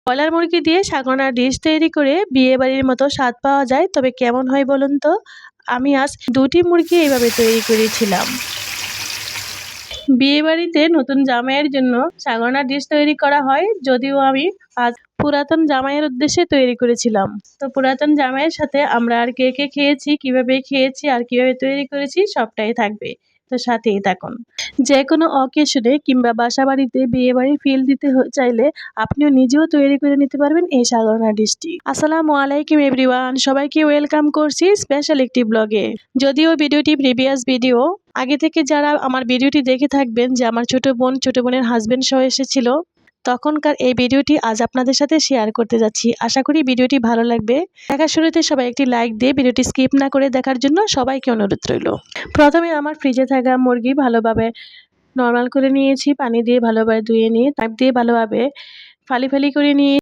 Broiler মুরগি দিয়ে সাগনা dish তৈরি করে বিয়েবাড়ির মতো স্বাদ পাওয়া যায়, তবে কেমন হয় বলুন তো? আমি আজ 2টি মুরগি এইভাবে তৈরি করেছিলাম। বিয়েবাড়িতে নতুন জামাইয়ের জন্য সাগনা ডিশ তৈরি করা হয়, যদিও আমি আজ পুরাতন জামাইয়ের উদ্দেশ্যে তৈরি করেছিলাম। তো পুরাতন জামাইয়ের সাথে আমরা আর কে কে খেয়েছি, কিভাবে খেয়েছি আর কিভাবে তৈরি করেছি সবটাই থাকবে। তো সাথেই থাকুন। যে কোনো অকেশনে কিংবা বাসা বাড়িতে বিয়েবাড়ির ফিল দিতে চাইলে আপনিও নিজেও তৈরি করে নিতে পারবেন এই সাগনা ডিশটি। আসসালামু আলাইকুম এভরিওয়ান, সবাইকে ওয়েলকাম করছি স্পেশাল একটি ব্লগে। যদিও ভিডিওটি প্রিভিয়াস ভিডিও, আগে থেকে যারা আমার ভিডিওটি দেখে থাকবেন যে আমার ছোট বোনের হাজবেন্ড সহ এসেছিল, তখনকার এই ভিডিওটি আজ আপনাদের সাথে শেয়ার করতে যাচ্ছি। আশা করি ভিডিওটি ভালো লাগবে। দেখার শুরুতে সবাই একটি লাইক দিয়ে ভিডিওটি স্কিপ না করে দেখার জন্য সবাইকে অনুরোধ রইল। প্রথমে আমার ফ্রিজে থাকা মুরগি ভালোভাবে নরমাল করে নিয়েছি, পানি দিয়ে ভালোভাবে ধুয়ে নিয়ে তাপ দিয়ে ভালোভাবে ফালি করে নিয়ে